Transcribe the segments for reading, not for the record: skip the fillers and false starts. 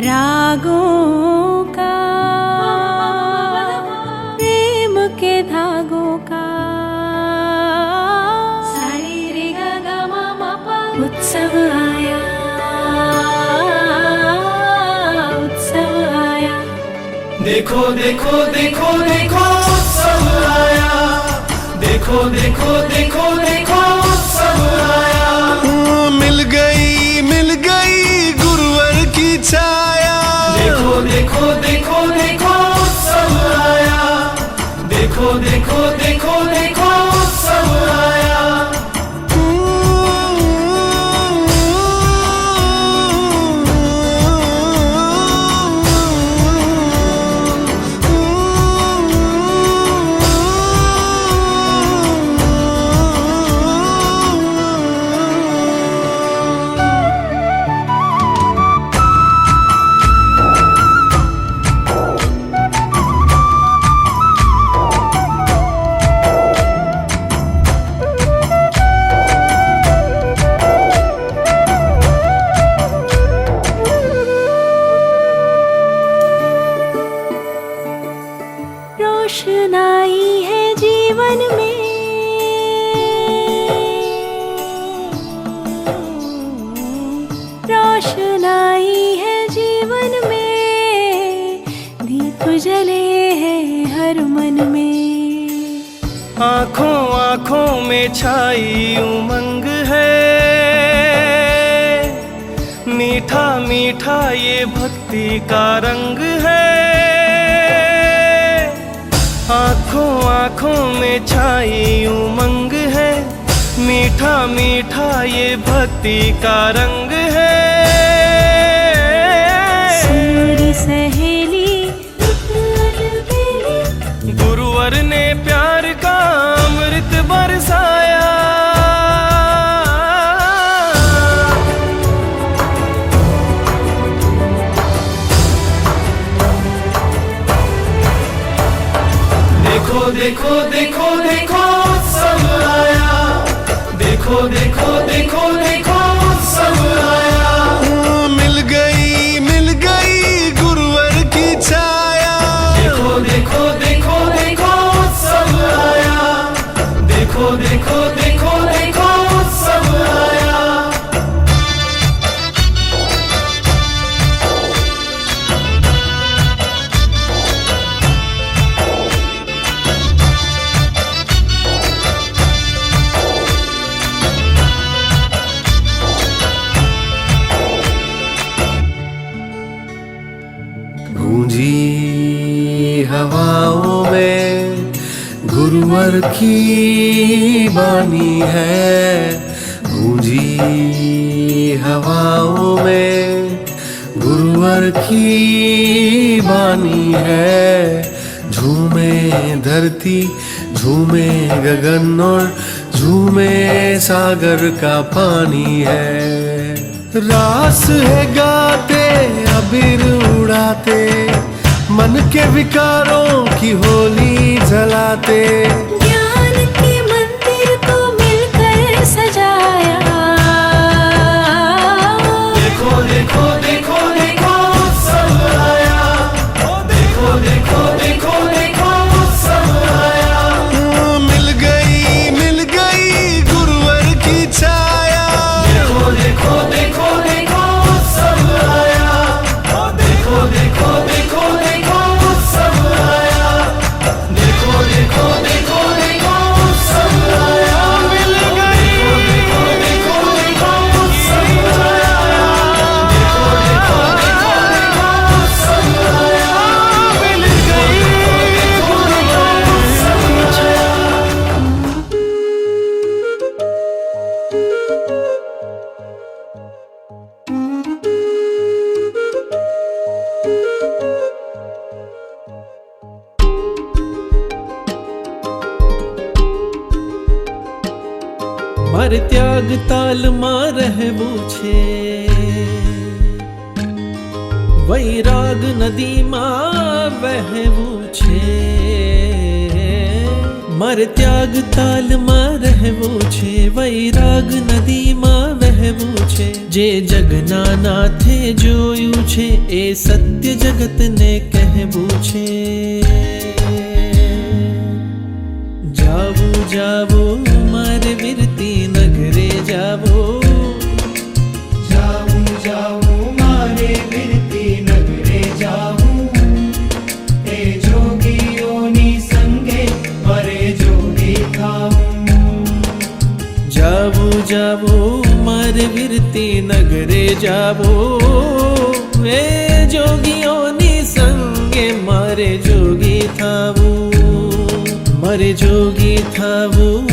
रागों का, प्रेम के धागों का, सारे रे गा गा मा मा पा, उत्सव आया, उत्सव आया। देखो देखो देखो देखो उत्सव आया, देखो देखो देखो देखो उत्सव आया। मिल गई गुरुवर की छाया। देखो देखो देखो देखो उत्सव आया, देखो देखो देखो देखो उत्सव आया। रोशनाई है जीवन में, रोशनाई है जीवन में, दीप जले हैं हर मन में। आँखों आँखों में छाई उमंग है, मीठा मीठा ये भक्ति का रंग है। आँखों आँखों में छाई उमंग है, मीठा मीठा ये भक्ति का रंग है। सूरी सहेली गुरुवर ने प्यार का अमृत बरसाया। देखो देखो देखो देखो उत्सव आया, देखो देखो देखो देखो उत्सव आया। मिल गई गुरुवर की छाया। देखो देखो देखो देखो उत्सव आया, देखो देखो देखो देखो उत्सव आया। गूंजी हवाओं में गुरुवर की बानी है। गूंजी हवाओं में गुरुवर की बानी है। झूमे धरती झूमे गगन और झूमे सागर का पानी है। रास है गाते अबीर उड़ाते, मन के विकारों की होली जलाते। ज्ञान के मंदिर को मिलकर सजाया। देखो देखो देखो देखो उत्सव आया, देखो देखो देखो देखो उत्सव आया। मिल गई गुरुवर की छाया। देखो देखो देखो देखो उत्सव आया, देखो देखो देखो देखो उत्सव आया। देखो देखो देखो देखो उत्सव आया। मिल गई। देखो देखो देखो उत्सव आया। देखो देखो देखो देखो उत्सव आया। मिल गई। देखो देखो उत्सव आया। મારે ત્યાગ તાલમાં રહેવું છે, વૈરાગ નદીમાં વહેવું છે। મારે ત્યાગ તાલમાં રહેવું છે, વૈરાગ નદીમાં વહેવું છે। જે જગના નાથે જોયું છે એ સત્ય જગતને કહેવું છે. જાવું જાવું મારે વીરતી નગરે જાવું. જાવું જાવું મારે વીરતી નગરે જાવું. એ જોગીઓની સંગે મારે જોગી થાવું. જાવું જાવું મારે વીરતી નગરે જાવું. એ જોગીઓની સંગે મારે જોગી થાવું. મારે જોગી થાવું.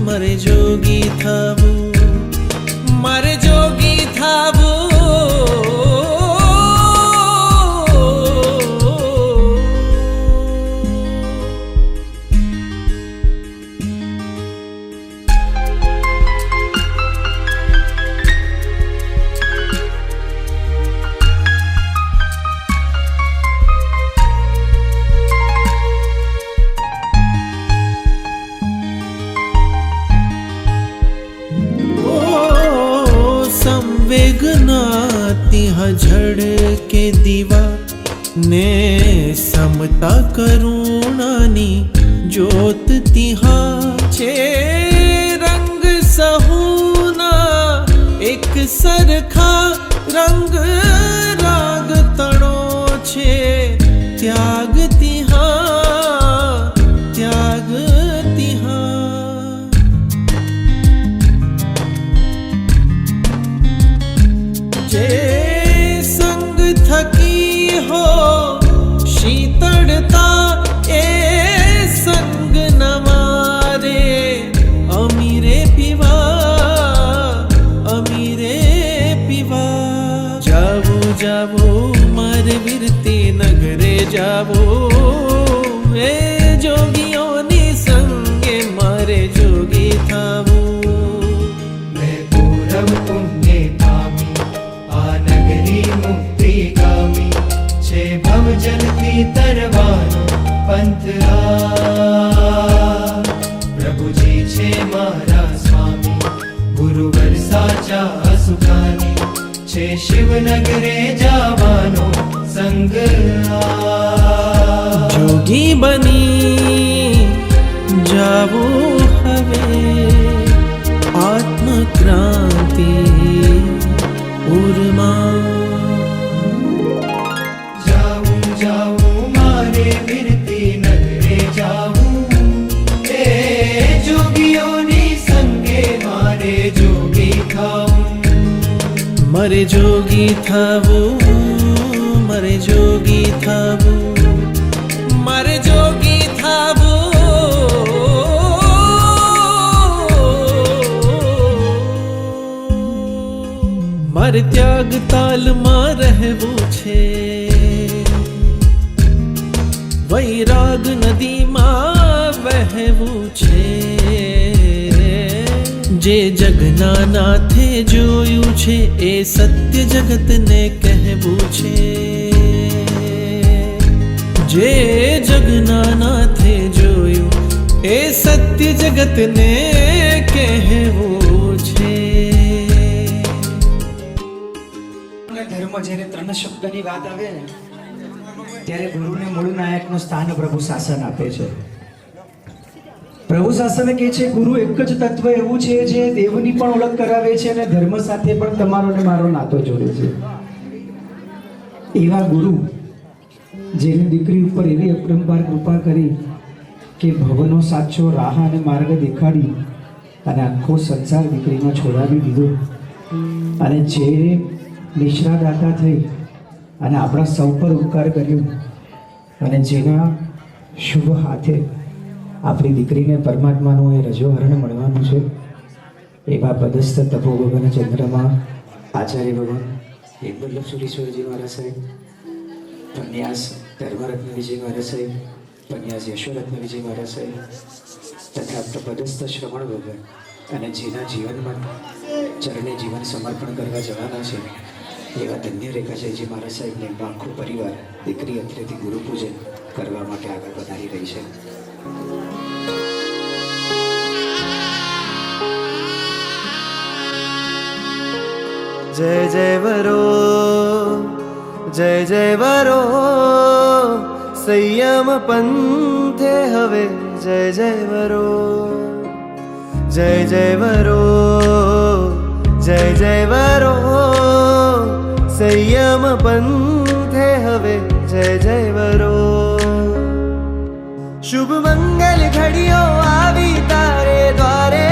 મારે જોગી થાવું. મારે જોગી થાવું. ત્યાં ઝળકે દીવા ને સમતા કરુણાની જ્યોત ત્યાં છે. રંગ સહુના એક સરખા રંગ રાગ તણો છે. ત્યાગ ત્યાં ત્યાગ ત્યાં જે સંગ થકી હો શીતળતા એ સંગ ન મારે. અમીરે પીવા અમીરે પીવા. જાવું જાવું મારે વીરતી નગરે જાવું. એ જોગીઓની સંગે મારે જોગી થાવું. मैं पूरब पुण्य पामी आ नगरी मुक्ति गामी छे भव जलती तरवानो पंथ आ. प्रभुजी छे मारा स्वामी गुरुवर साचा सुखानी छे शिवनगरे जावानो संग आ. જોગી બની જાવું હવે આત્મક્રાંતિ ઉરમાં. જાવું જાવું મારે વીરતી નગરે જાવું. એ જોગીઓની સંગે મારે જોગી થાવું. મારે જોગી થાવું. મારે જોગી થાવું. મારે જોગી થાવું. મારે ત્યાગ તાલમાં રહેવું છે. વૈરાગ નદીમાં વહેવું છે. જે જગના નાથે જોયું છે એ સત્ય જગતને કહેવું છે. જે જગના નાથે જોયું એ સત્ય જગતને કહેવું છે. ધર્મ જ્યારે ત્રણ શબ્દની વાત આવે ને ત્યારે ગુરુને મૂળ નાયકનું સ્થાન પ્રભુ શાસન આપે છે. પ્રભુ શાસન કહે છે ગુરુ એક જ તત્વ એવું છે જે દેવની પણ ઓળખ કરાવે છે અને ધર્મ સાથે પણ તમારો ને મારો નાતો જોડે છે. એવા ગુરુ જેની દીકરી ઉપર એવી અપરંપાર કૃપા કરી કે ભવનો સાચો રાહ અને માર્ગ દેખાડી અને આખો સંસાર દીકરીનો છોડાવી દીધો. અને જે નિષ્ણાદાતા થઈ અને આપણા સૌ પર ઉપકાર કર્યો અને જેના શુભ હાથે આપણી દીકરીને પરમાત્માનું એ રજોહરણ મળવાનું છે એવા પદસ્થ તપોભવન ચંદ્રમાં આચાર્ય ભગવાન એક વલ્લભ સુરેશ્વરજી મહારાજ સાહેબ, પન્યાસ ધર્મરત્ન વિજય મહારાજ સાહેબ, પન્યાસ યશોરત્ન વિજય મહારાજ સાહેબ તથા પદસ્થ શ્રવણ ભગવાન અને જેના જીવનમાં ચરણે જીવન સમર્પણ કરવા જવાના છે એવા ધન્ય રેખાચાર્યજી મહારાજ સાહેબને આખો પરિવાર દીકરી અત્રેથી ગુરુ પૂજન કરવા માટે આગળ વધારી રહી છે. जय जय वरो જય જય વરો સંયમ પંથે હવે જય જય વરો જય જય વરો જય જય વરો સંયમ પંથે હવે જય જય વરો શુભ મંગલ ઘડીઓ આવી તારે દ્વારે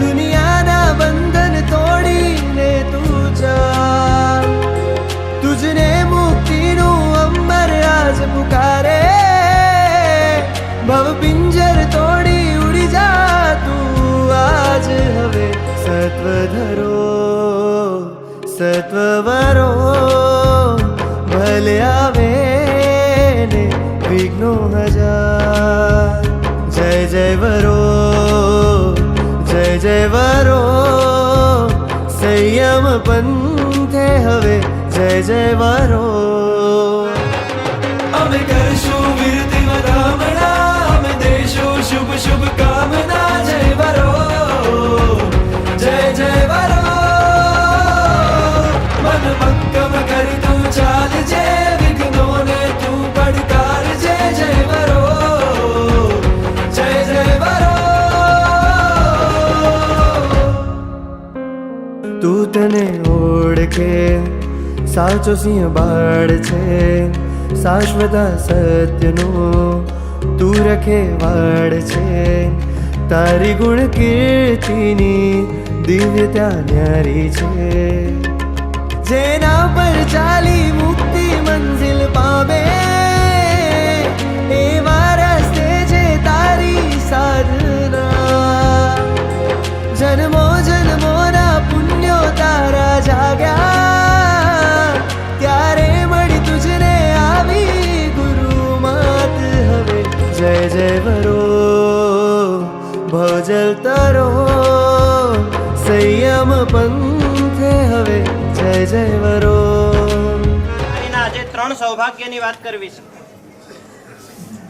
દુનિયાના બંધન તોડીને તું જા તુજને મુક્તિનું અંબર આજ પુકારે ભવ પિંજર તોડી ઉડી જા તું આજ હવે સત્વ ધરો સત્વ વરો ભલે આવે ને વિઘ્નો હજાર જય જય વરો જય જય વરો સંયમ પંથે હવે જય જય વરો અમે કરશું વીરતી વધામણા અમે દેશું શુભ શુભ કામના જય વરો જય જય વરો મન મક્કમ કરી તું ચાલજે વિઘ્નોને તું પડકારજે જય વરો જય જય વરો તું તને ઓળખે સાચો સિંહ બાળ છે શાશ્વત સત્યનો તું રખેવાળ છે તારી ગુણ કીર્તિની દિવ્યતા ન્યારી છે જેના પર ચાલી મુક્તિ મંઝિલ પામે એવા રસ્તે છે તારી સાધના જન્મો જન્મોના પુણ્યો તારા જાગ્યા ત્યારે મળી તુજને આવી ગુરુ માત હવે જય જય વરો ભવજલ તરો સંયમ પંથે હવે જય જય વરો આજે 3 સૌભાગ્યની વાત કરવી છે.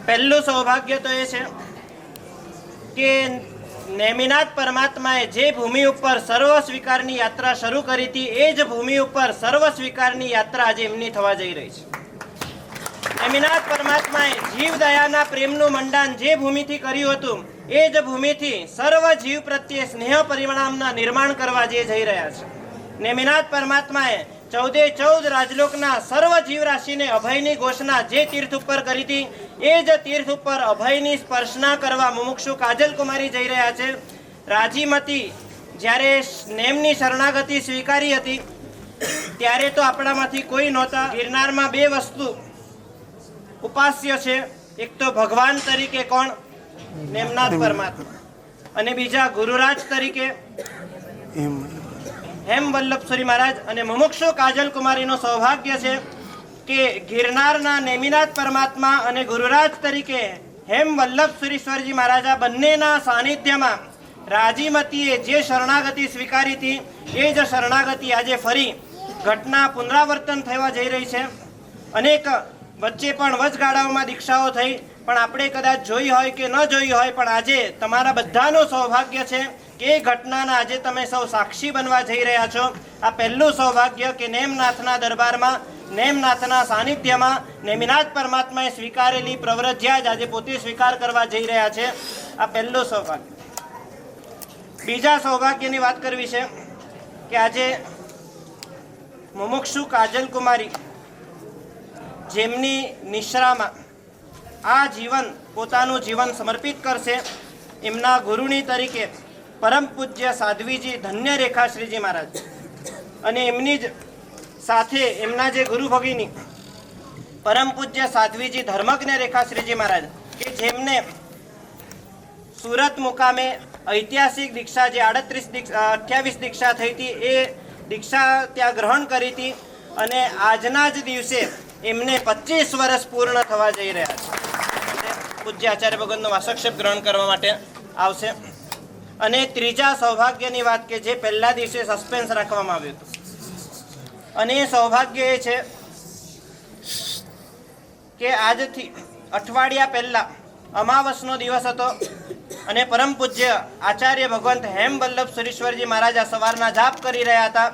પહેલું સૌભાગ્ય તો એ છે કે નેમિનાથ પરમાત્માએ જે ભૂમિ ઉપર સર્વ સ્વીકારની યાત્રા શરૂ કરી હતી એ જ ભૂમિ ઉપર સર્વ સ્વીકારની યાત્રા આજે એમની થવા જઈ રહી છે. નેમિનાથ પરમાત્માએ જીવ દયાના પ્રેમનું મંડાન જે ભૂમિથી કર્યું હતું એ જ ભૂમિથી સર્વ જીવ પ્રત્યે સ્નેહ પરિણામના નિર્માણ કરવા જે જઈ રહ્યા છે. નેમિનાથ પરમાત્માએ 14 રાજલોકના સર્વ જીવરાશિને અભયની ઘોષણા જે તીર્થ ઉપર કરી હતી એ જ તીર્થ ઉપર અભયની સ્પર્શના કરવા મુમુક્ષુ કાજલ કુમારી જઈ રહ્યા છે. રાજીમતી જ્યારે નેમની શરણાગતિ સ્વીકારી હતી ત્યારે તો આપણામાંથી કોઈ નહોતા. ગિરનારમાં 2 વસ્તુ ઉપાસ્ય છે. એક તો ભગવાન તરીકે કોણ? નેમનાથ પરમાત્મા, અને બીજા ગુરુરાજ તરીકે હેમ વલ્લભસુરી મહારાજ. અને મુમુક્ષુ કાજલ કુમારીનું સૌભાગ્ય છે કે ગિરનારના નેમિનાથ પરમાત્મા અને ગુરુરાજ તરીકે હેમ વલ્લભસુરીશ્વરજી મહારાજા બંનેના સાનિધ્યમાં રાજીમતીએ જે શરણાગતિ સ્વીકારી હતી એ જ શરણાગતિ આજે ફરી ઘટના પુનરાવર્તન થવા જઈ રહી છે. અનેક વચ્ચે પણ વચગાળાઓમાં દીક્ષાઓ થઈ, પણ આપણે કદાચ જોઈ હોય કે ન જોઈ હોય, પણ આજે તમારા બધાનું સૌભાગ્ય છે કે એ ઘટનાના આજે તમે સૌ સાક્ષી બનવા જઈ રહ્યા છો. આ પહેલું સૌભાગ્ય કે નેમનાથના દરબારમાં, નેમનાથના સાનિધ્યમાં નેમિનાથ પરમાત્માએ સ્વીકારેલી પ્રવૃત્તિયા જ આજે પોતે સ્વીકાર કરવા જઈ રહ્યા છે. આ પહેલું સૌભાગ્ય. બીજા સૌભાગ્યની વાત કરવી છે કે આજે મુમુક્ષુ કાજલ કુમારી જેમની નિશ્રામાં આ જીવન પોતાનું જીવન સમર્પિત કરશે, એમના ગુરુની તરીકે પરમ પૂજ્ય સાધ્વીજી ધન્ય રેખાશ્રીજી મહારાજ અને એમની જ સાથે એમના જે ગુરુ ભગીની પરમ પૂજ્ય સાધ્વીજી ધર્મજ્ઞ રેખાશ્રીજી મહારાજ કે જેમને સુરત મુકામે ઐતિહાસિક દીક્ષા જે 28 દીક્ષા થઈ હતી એ દીક્ષા ત્યાં ગ્રહણ કરી હતી અને આજના જ દિવસે એમને 25 વર્ષ પૂર્ણ થવા જઈ રહ્યા છે. પૂજ્ય આચાર્ય ભગવંતનો વાસક્ષેપ ગ્રહણ કરવા માટે આવશે. અને ત્રીજા સૌભાગ્યની વાત કે જે પહેલા દિવસે સસ્પેન્સ રાખવામાં આવ્યું હતું, અને એ સૌભાગ્ય એ છે કે આજથી અઠવાડિયા પહેલા અમાવસનો દિવસ હતો અને પરમ પૂજ્ય આચાર્ય ભગવંત હેમ વલ્લભ સુરીશ્વરજી મહારાજા સવારના જાપ કરી રહ્યા હતા.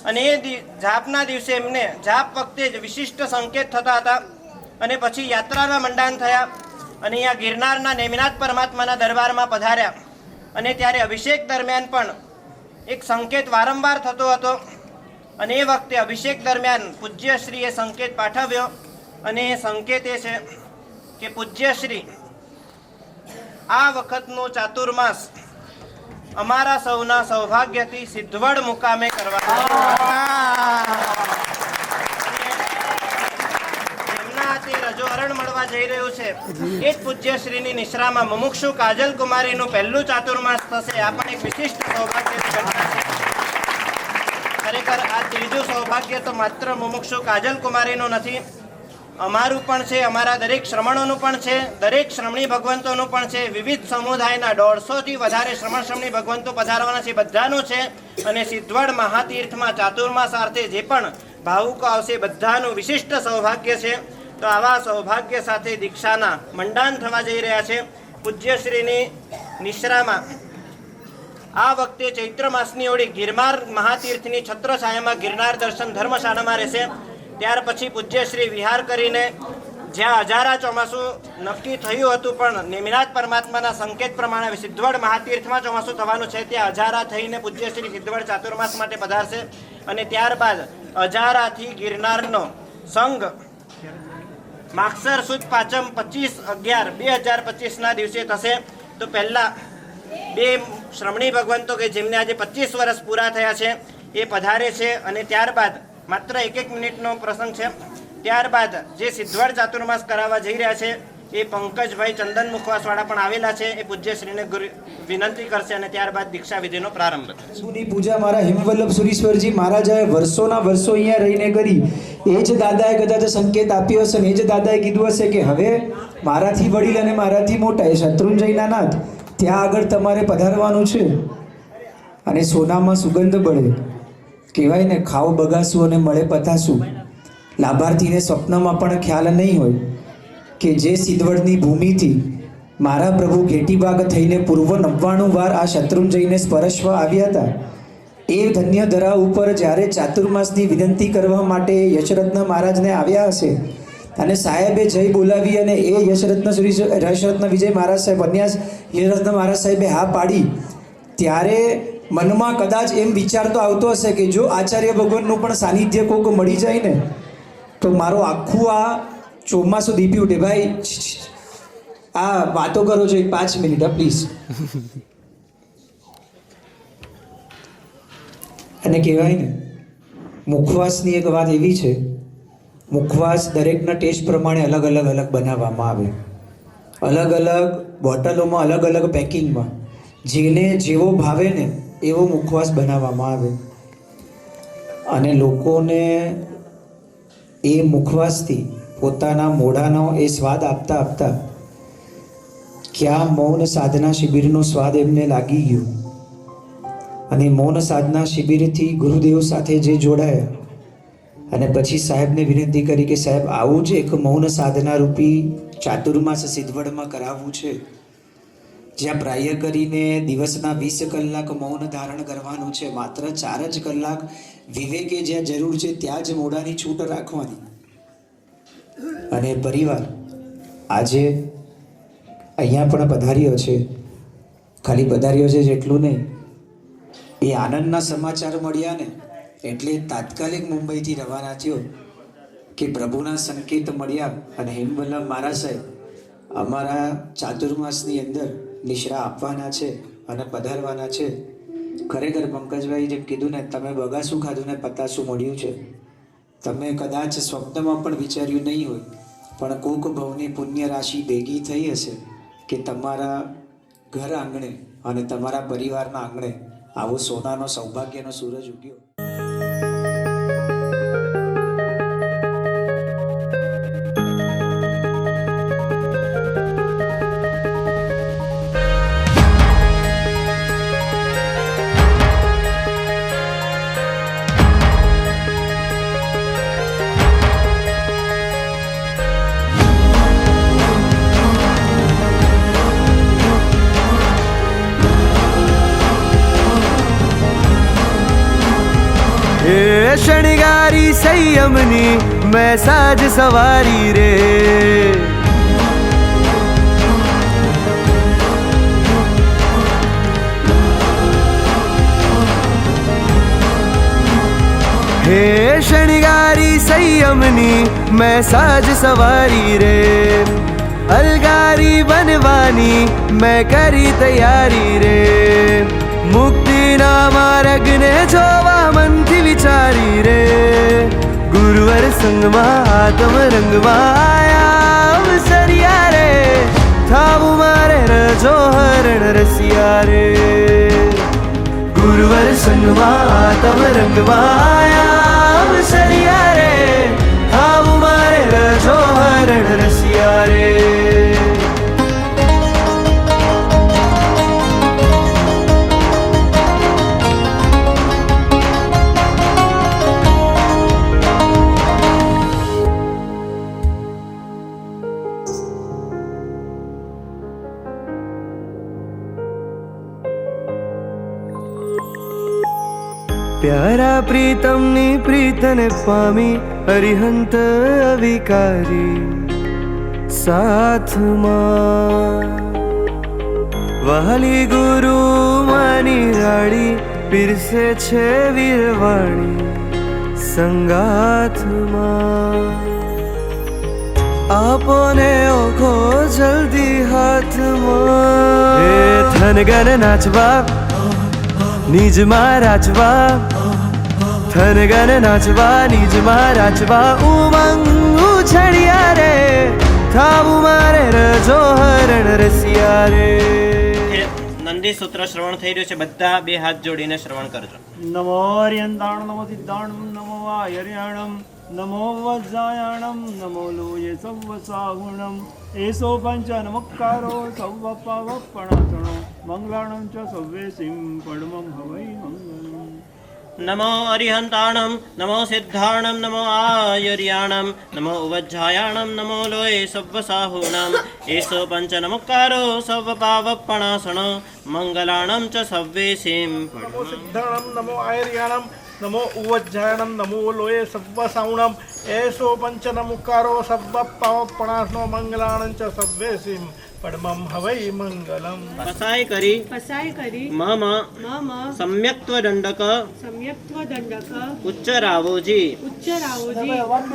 અને એ જાપના દિવસે એમને જાપ વખતે જ વિશિષ્ટ સંકેત થતા હતા અને પછી યાત્રાના મંડાણ થયા અને અહીંયા ગિરનારના નેમિનાથ પરમાત્માના દરબારમાં પધાર્યા અને ત્યારે અભિષેક દરમિયાન પણ એક સંકેત વારંવાર થતો હતો અને એ વખતે અભિષેક દરમિયાન પૂજ્યશ્રીએ સંકેત પાઠવ્યો અને એ સંકેત એ છે કે પૂજ્યશ્રી આ વખતનો ચાતુર્માસ અમારા સૌના સૌભાગ્યથી સિદ્ધવડ મુકામે કરવા જેમના હાથે રજોહરણ મળવા જઈ રહ્યું છે એ જ પૂજ્યશ્રીની નિશ્રામાં મુમુક્ષુ કાજલ કુમારીનું પહેલું ચાતુર્માસ થશે. આ પણ એક વિશિષ્ટ સૌભાગ્યની ઘટના છે. ખરેખર આ ત્રીજું સૌભાગ્ય તો માત્ર મુમુક્ષુ કાજલ કુમારીનું નથી, અમારું પણ છે, અમારા દરેક શ્રમણોનું પણ છે, દરેક શ્રમણી ભગવંતોનું પણ છે. વિવિધ સમુદાયના 150થી વધારે શ્રમણી ભગવંતો પધારવાના છે, બધાનું છે. અને સિદ્ધવડ મહાતીર્થમાં ચાતુર્માસાર્થે જે પણ ભાવુકો આવશે બધાનું વિશિષ્ટ સૌભાગ્ય છે. તો આવા સૌભાગ્ય સાથે દીક્ષાના મંડાણ થવા જઈ રહ્યા છે. પૂજ્યશ્રીની નિશ્રામાં આ વખતે ચૈત્ર માસની ઓળી ગિરનાર મહાતીર્થની છત્રછાયામાં ગિરનાર દર્શન ધર્મશાળામાં રહેશે. ત્યાર પછી પૂજ્યશ્રી વિહાર કરીને જ્યાં અજારા ચોમાસું નક્કી થયું હતું પણ નેમિનાથ પરમાત્માના સંકેત પ્રમાણે સિદ્ધવડ મહાતીર્થમાં ચોમાસું થવાનું છે, ત્યાં અજારા થઈને પૂજ્યશ્રી સિદ્ધવડ ચાતુર્માસ માટે પધારશે. અને ત્યારબાદ અજારાથી ગિરનારનો સંઘ માગસર સુદ પાંચમ 25/11/2025ના દિવસે થશે. તો પહેલા બે શ્રમણી ભગવંતો કે જેમને આજે 25 વર્ષ પૂરા થયા છે એ પધારે છે અને ત્યારબાદ માત્ર 1 મિનિટનો પ્રસંગ છે. ત્યારબાદ જે સિદ્ધવડ ચાતુર્માસ કરાવવા જઈ રહ્યા છે એ પંકજભાઈ ચંદન મુખવાસવાળા પણ આવેલા છે. એ પૂજ્યશ્રીને વિનંતી કરશે અને ત્યારબાદ દીક્ષા વિધિનો પ્રારંભ થશે. સુની પૂજા મારા હિમવલ્લભ સુરીશ્વરજી મહારાજાએ વર્ષોના વર્ષો અહીંયા રહીને કરી. એ જ દાદાએ કદાચ સંકેત આપ્યો હશે ને એ જ દાદાએ કીધું હશે કે હવે મારાથી વડીલ અને મારાથી મોટા એ શત્રુંજયના નાથ ત્યાં આગળ તમારે પધારવાનું છે. અને સોનામાં સુગંધ બળે, કહેવાય ને ખાવ બગાસું અને મળે પતાસું. લાભાર્થીને સ્વપ્નમાં પણ ખ્યાલ નહીં હોય કે જે સિદ્ધવડની ભૂમિથી મારા પ્રભુ ઘેટીબાગ થઈને પૂર્વ 99 વાર આ શત્રુંજયને સ્પર્શવા આવ્યા હતા, એ ધન્ય ધરા ઉપર જ્યારે ચાતુર્માસની વિનંતી કરવા માટે યશરત્ન મહારાજને આવ્યા હશે અને સાહેબે જય બોલાવી અને એ યશરત્ન વિજય મહારાજ સાહેબ અન્યાસ યશરત્ન મહારાજ સાહેબે હા પાડી, ત્યારે મનમાં કદાચ એમ વિચાર તો આવતો હશે કે જો આચાર્ય ભગવાનનું પણ સાનિધ્ય કોક મળી જાય ને તો મારો આખું આ ચોમાસું દીપી ઉઠે. ભાઈ આ વાતો કરો છો 5 મિનિટ પ્લીઝ. અને કહેવાય ને મુખવાસની એક વાત એવી છે, મુખવાસ દરેકના ટેસ્ટ પ્રમાણે અલગ અલગ બનાવવામાં આવે, અલગ અલગ બોટલોમાં, અલગ અલગ પેકિંગમાં, જેને જેવો ભાવે ને એવો મુખવાસ બનાવવામાં આવે. અને લોકોને એ મુખવાસથી પોતાના મોઢાનો એ સ્વાદ આપતા આપતા ક્યાં મૌન સાધના શિબિરનો સ્વાદ એમને લાગી ગયો. અને મૌન સાધના શિબિરથી ગુરુદેવ સાથે જે જોડાયા અને પછી સાહેબને વિનંતી કરી કે સાહેબ આવું જ એક મૌન સાધના રૂપી ચાતુર્માસ સિદ્ધવડમાં કરાવવું છે, જ્યાં પ્રાય કરીને દિવસના 20 કલાક મૌન ધારણ કરવાનું છે, માત્ર 4 જ કલાક વિવેકે જ્યાં જરૂર છે ત્યાં જ મોઢાની છૂટ રાખવાની. અને પરિવાર આજે અહીંયા પણ પધાર્યો છે. ખાલી પધાર્યો છે જેટલું નહીં, એ આનંદના સમાચાર મળ્યા ને એટલે તાત્કાલિક મુંબઈથી રવાના થયો કે પ્રભુના સંકેત મળ્યા અને હિમવલ્લભ મહારાજ સાહેબ અમારા ચાતુર્માસની અંદર નિશ્રા આપવાના છે અને પધારવાના છે. ખરેખર પંકજભાઈ જેમ કીધું ને, તમે બગાસું ખાધું ને પતાસું મળ્યું છે. તમે કદાચ સ્વપ્નમાં પણ વિચાર્યું નહીં હોય, પણ કોક ભવની પુણ્ય રાશિ ભેગી થઈ હશે કે તમારા ઘર આંગણે અને તમારા પરિવારના આંગણે આવો સોનાનો સૌભાગ્યનો સૂરજ ઉગ્યો. શણગારી સંયમની મેં સાજ સવારી રે હે શણગારી સંયમની મેં સાજ સવારી રે અલગારી બનવાની મેં કરી તૈયારી રે મુક્તિના માર્ગને જોવા મનથી વિચારી રે ગુરુવર સંગમાં આત્મ રંગમાં આયા અવસરિયા રે થાવું મારે રજો હરણ રસિયા રે ગુરુવર સંગમાં આત્મ રંગમાં આયા અવસરિયા રે થાવું મારે રજો હરણ રસિયા રે પ્યારા પ્રીતમની પ્રીતને પામી અરિહંત અવિકારી સાથમાં વહાલી ગુરુ માની રાડી પીરસે છે વીરવાણી સંગાથમાં આપોને ઓખો જલ્દી હાથમાં હે થનગન નાચવા નિજમાં રાચવા થનગન નાચવા નિજમાં રાચવા ઉમંગ ઉછળ્યા રે થાવું મારે રજો હરણ રસિયા રે નંદી સૂત્ર શ્રવણ થઈ રહ્યું છે. બધા બે હાથ જોડીને શ્રવણ કરજો. નમો હરિયંતાણ નમો સિદ્ધાણમ નમો વાયર્યાણમ નમો વજ્રાયાણમ નમો લોય સવ સાહુણમ એસો પંચ નમસ્કારો સવ પાવપણાસણો મંગલાણમ ચ સવ્વે સિંહ પડમમ હવૈ મંગલમ. નમો અરિહંતાણમ નમો સિદ્ધાણમ નમો આયર્યાણમ નમો ઉવજ્જાયાણમ નમો લોય સવ્વ સાહુણમ એસો પંચ નમસ્કારો સવ પાવપણાસણો મંગલાણમ ચ સવ્વે સિંહ નમો સિદ્ધાણમ નમો આયર્યાણમ નમો ઉવજ્જાયણમ નમો લોય સવ્વ સાઉણમ એસો પંચ નમુકારો સવ્વ પાવપણાસનો મંગલાણં ચ સવ્વે સિંહ પડમમ હવૈ મંગલમ. પસાય કરી મમ સમ્યક્ત્વ દંડક ઉચ્ચરાવોજી.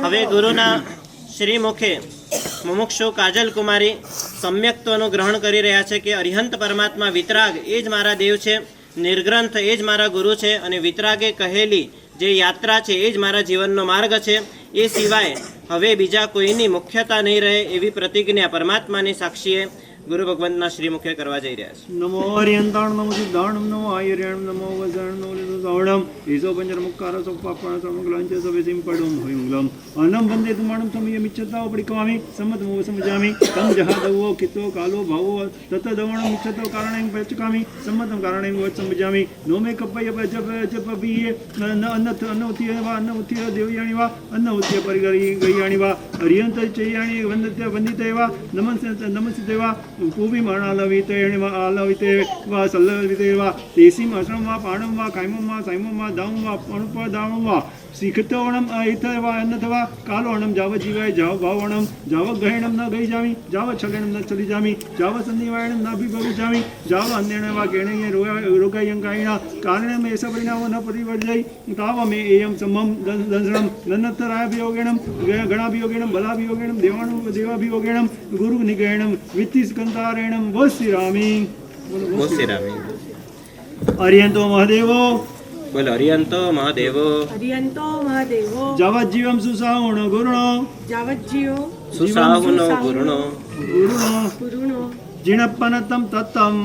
હવે ગુરુના શ્રી મુખે મુમુક્ષુ કાજલ કુમારી સમ્યક્ત્વનું ગ્રહણ કરી રહ્યા છે કે અરિહંત પરમાત્મા વિતરાગ એ જ મારા દેવ છે, નિર્ગ્રંથ એ જ મારા ગુરુ છે અને વિતરાગે કહેલી જે યાત્રા છે એ જ મારા જીવનનો માર્ગ છે. એ સિવાય હવે બીજા કોઈની મુખ્યતા નહીં રહે એવી પ્રતિજ્ઞા પરમાત્માની સાક્ષીએ ગુરુ ભગવંતના શ્રી મુખે કરવા જઈ રહ્યા છે. નમો હરિયંતાણ નમો સિદ્ધાણમ નમો આયર્યાણમ નમો વજ્રાયણમ નમો સાવણમ એસો પંચ નમસ્કારો સવ પાવપણાસણો મંગલાણં ચ સવ્વે સિંહ પડમમ હવૈ મંગલમ. અન્નમ વંદે તુમાણમ સમયમિચ્છતા પડિકવામિ સમ્મતમો સમજામિ તમ જહાદવો કિતો કાલો ભાવો તત દવણમ ઇચ્છતો કારણેમ પચકામિ સમ્મતમ કારણેમ વચ સમજામિ નોમે કપય જપ બીએ અન્ન ઉત્ય દેવયાણી વા અન્ન ઉત્ય પરિગરી ગયાણી વા હરિયંત ચૈયાણી વંદિતે વા નમસ્તે વા પૂવી મરણાલવિતે આલવિતે વા સલ્લવિતે વા તેસીમ અશ્રમ વા પાણમ વા કાયમમ વા સાયમમ વા દામ વા અણુપદામ વા શીખતવણમ અહિતર વા અન્નત વા કાલોણમ જાવ જીવાય જાવ ભાવણમ જાવ ગ્રહેણમ ન ગઈ જામી જાવ છગણમ ન ચલી જામી જાવ સંધિવાયણમ ન ભિભવી જામી જાવ અન્યણ વા ગેણય રોગાયંકાયણા કારણમ એસ પરિણામ ન પરિવર્જય તાવ મે એયમ સમમ દંસણમ નન્નતરાય ભિયોગેણમ ગણાભિયોગેણમ બલાભિયોગેણમ દેવાભિયોગેણમ ગુરુ નિગેણમ વિત્તિસ્કંતારેણમ વસિરામી. અરિયંતો મહાદેવો બોલો હરિયંતો મહાદેવો જાવજીવમ સુસાહુણ ગુરુણો સુસાહુનો ગુરુણો જીણપનતમ તત્તમ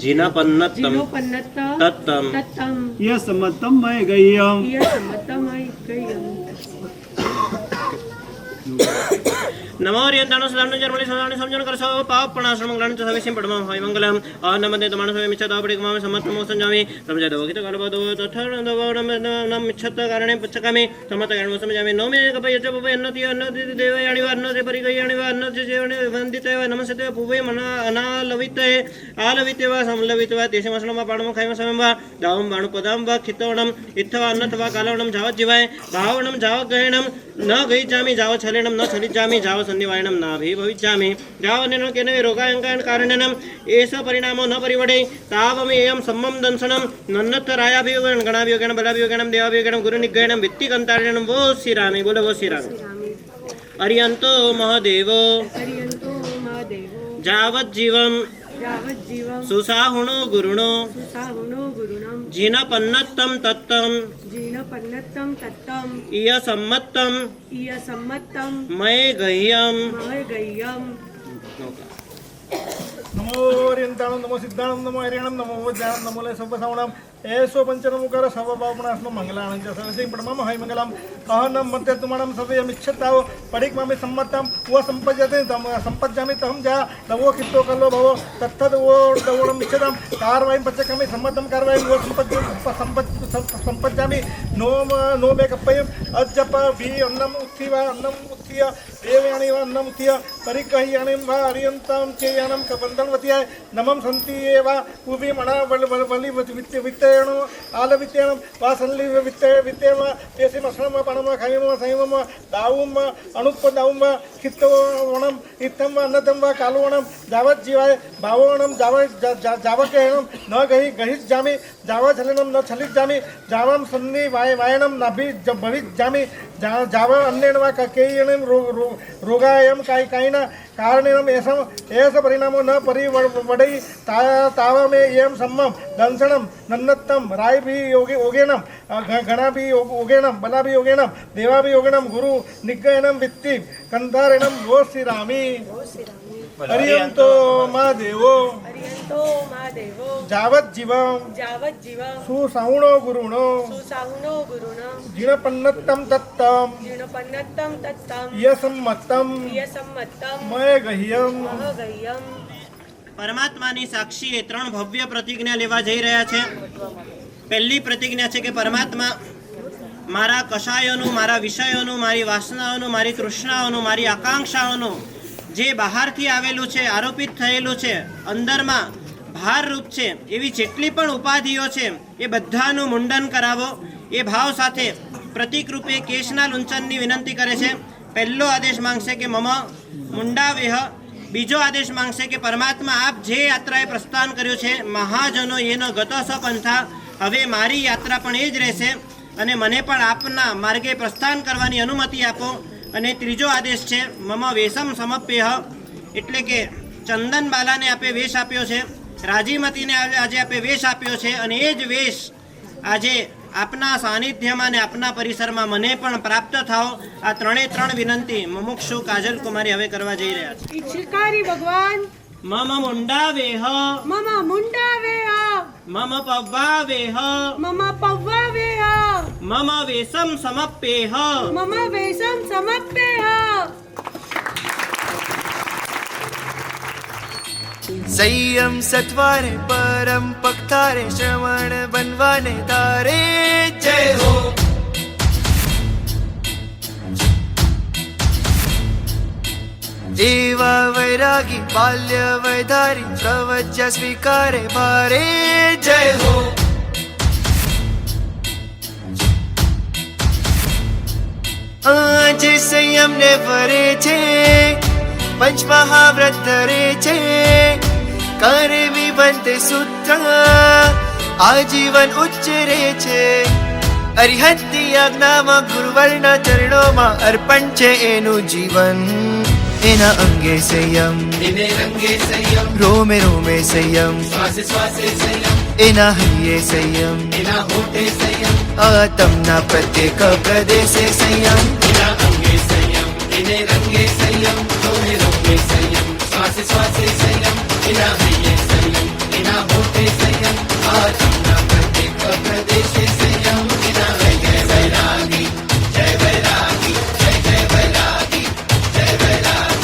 જીનપન્નતમ તત્તમ યસમતમ મય ગય્યમ. નમો રિયંતાણો સદાણો જન્મલી સદાણો સમજન કરશો પાપ પણાશ્રમ મંગલાણ ચ સવેસિમ પડમં હોય મંગલમ અનમતે તમણ સવે મિચ્છતા પડિકમામે સમત્તમો સંજામી સમજે દવગિત કલબદો તથણ દવણમ નમ મિચ્છત કારણે પચ્છકામે સમત ગણમો સમજામે નો મે કપય ચ પપય અન્નતિ અન્નતિ દેવયાણી અન્નતિ પરિગયાણી અન્નતિ જેવણે વંદિતય નમસ્તે પૂવે મના અનાલવિતય આલવિતેવા સમલવિતવા દેશમસલમાં પાડમો ખાયમ સમવા દાવમ બાણુ પદામ વા ખિતવણમ ઇત્થવા અન્નથવા કાલવણમ જાવત જીવાય ભાવણમ જાવ ગહેણમ ન ગઈ જામી જાવ છલેણમ ન છલિત જામી જાવ સંધિવાયણમ નાભી ભવિષ્યામિ જાવનેન કેને રોગાયંકાયન કારણેનમ એસ પરિણામો ન પરિવડે તાવમે એયમ સમ્મમ દંસનમ નન્નત રાયાભિયોગણ ગણાભિયોગણ બલાભિયોગણમ દેવાભિયોગણમ ગુરુ નિગ્રહણમ વિત્તિ કંતારણમ વો શ્રીરામે બોલો વો શ્રીરામે અરિયંતો મહાદેવો હરિયંતો મહાદેવો જાવત જીવમ यावज्जीवं સુસાહુણો ગુરુણો सुसाहुनो गुरुणं જીન પન્નત્તમ તત્તમ जीनपन्नत्तं तत्तं ઇય સંમત્તમ इयसम्मत्तं મય ગહ્યમ महगह्यं નમો ઓરિયંતાણમ નમો સિદ્ધાણમ નમો હરિયાણમ નમો વજ્જાણમ નમો લય સર્વ સાવણમ એસો પંચનમુકાર સર્વ ભાવપણાસ્મ મંગલાણં ચ સર્વસિં પડમં હૈ મંગલમ અહનમ મતે તુમણમ સવ્યમિચ્છતાઓ પડિકમામે સમ્મતમ વ સંપજ્યતે તમ સંપજ્જામિ તહમ જા દવો કિત્તો કલ્લો ભવો તત્તદ વો દવણમ ઇચ્છતમ કારવાયમ પચ્ચકામે સમ્મતમ કારવાયમ વો સંપજ્જામિ નો મે કપયમ અજ્જપ ભી અન્નમ ઉત્થિવા અન્નમ ઉત્થિય દેવયાણી વા અન્નમ ઉત્થિય પરિકહ્યાણીમ વા હરિયંતામ ચેયાનમ કબંધનવતિયાય નમમ સંતિ એવા ઉભી મણા વલી વિત્તેણો આલ વિત્તેણમ વા સંલી વિત્તેણ તેસી મસણમ પણમ ખાયમ સંયમ દાઉમ અણુપ દાઉમ ખિત્તવણમ ઇત્તમ અન્નતમ વા કાલુવણમ જાવત જીવાય ભાવોણમ જાવકેણમ ન ગહિત જામી જાવ છલનમ ન છલિત જામી જાવમ સન્નિ વાયણમ નાભી ભવિત જામી જાવ અન્નેણ વા કેયણમ રોગાયમ કાયના કારણેનમ એસ પરિણામો ન પરિવડઈ તાવમે એમ સમ્મમ દંસણમ નન્નત્તમ રાય ભી યોગેણમ ગણા ભી યોગેણમ બલા ભી યોગેણમ દેવા ભી યોગેણમ ગુરુ નિગ્રહણમ વિત્તિ કંધારેણમ વો શ્રીરામી હરિયંતો મહાદેવો हरियंतो महादेवो જાવત જીવમ यावज्जीवं સુસાહુણો ગુરુણો सुसाहुनो गुरुणं જીણપન્નત્તમ તત્તમ जीनपन्नत्तं तत्तं યસમ્મત્તમ इयसम्मत्तं મય ગહ્યમ महगह्यं પરમાત્માની સાક્ષીએ ત્રણ ભવ્ય પ્રતિજ્ઞા લેવા જઈ રહ્યા છે. પહેલી પ્રતિજ્ઞા છે કે પરમાત્મા મારા કષાયોનું, મારા વિષયોનું, મારી વાસનાઓનું, મારી તૃષ્ણાઓનું, મારી આકાંક્ષાઓનું જે બહારથી આવેલું છે, આરોપિત થયેલું છે, અંદરમાં ભારરૂપ છે એવી જેટલી પણ ઉપાધિઓ છે એ બધાનું મુંડન કરાવો. એ ભાવ સાથે પ્રતિક રૂપે કેશના લુંચનની વિનંતી કરે છે. પહેલો આદેશ માંગશે કે મમ મુંડાવેહ. બીજો આદેશ માંગશે કે પરમાત્મા આપ જે યાત્રાએ પ્રસ્થાન કર્યું છે મહાજનો એનો ગત સપંથા, હવે મારી યાત્રા પણ એ જ રહેશે અને મને પણ આપના માર્ગે પ્રસ્થાન કરવાની અનુમતિ આપો. અને ત્રીજો આદેશ છે મમ વેશમ સમપ્યહ, એટલે કે ચંદન બાલાને આપે વેશ આપ્યો છે, રાજીમતીને આજે આપે વેશ આપ્યો છે અને એ જ વેશ આજે આપના સાનિધ્યમાં ને આપના પરિસરમાં મને પણ પ્રાપ્ત થાઓ. આ ત્રણ વિનંતી મુમુક્ષુ કાજલ કુમારી હવે કરવા જઈ રહ્યા છે. इच्छिकारी भगवान મમ મુંડાવેહ मम मुण्डावेह મમ પવ્વાવેહ मम पव्वावेह મમ વેશમ સમપ્યેહ. मम वेशं समप्येह संयम सत्वारे परम पक्तारे श्रवण बनवाने तारे जय हो. एवा वैरागी बाल्य वैधारी प्रवज्य स्वीकारे भारे जय हो. आज संयम ने भरे छे पंचमहाव्रत धरे छे करे विबंधे सूत्र आजीवन उच्चरे छे. अरिहत्ती આજ્ઞામાં ગુરુવરના ચરણોમાં અર્પણ છે એનું જીવન. એના અંગે સંયમ, એને રંગે સંયમ, રોમે રોમે સંયમ, શ્વાસે શ્વાસે સંયમ, એના હૈયે સંયમ, એના હોઠે સંયમ, આત્મના પ્રત્યેક પ્રદેશે સંયમ. એના અંગે સંયમ, એને રંગે સંયમ, રોમે રોમે સંયમ, શ્વાસે શ્વાસે સંયમ, એના હૈયે સંયમ, એના હોઠે સંયમ, આત્મના પ્રત્યેક પ્રદેશે સંયમ. એના હૈયે વૈરાગી, જય વૈરાગી, જય જય વૈરાગી, જય વૈરાગી.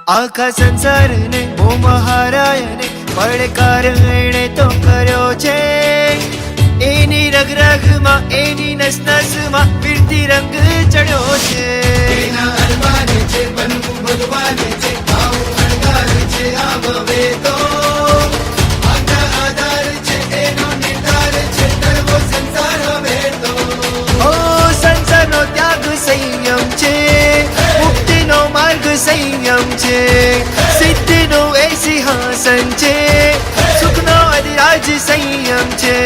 આખા સંસારને મોમાં હારાયને પડકાર એણે તો કર્યો છે. એની રગ રગમાં એની નસ નસમાં ફીરતી રંગ ચડ્યો છે. એના અરમાન છે બનવું ભગવાન છે, આવું અણગાર છે આમ વેદો. આના આધાર છે એનો નિર્ધાર છે, તરવો સંસાર હવે તો. ઓ સંસારનો ત્યાગ સંયમ છે, મુક્તિનો માર્ગ સંયમ છે, સિદ્ધિનો એ સિંહાસન છે, સુખનો અધિરાજ સંયમ છે.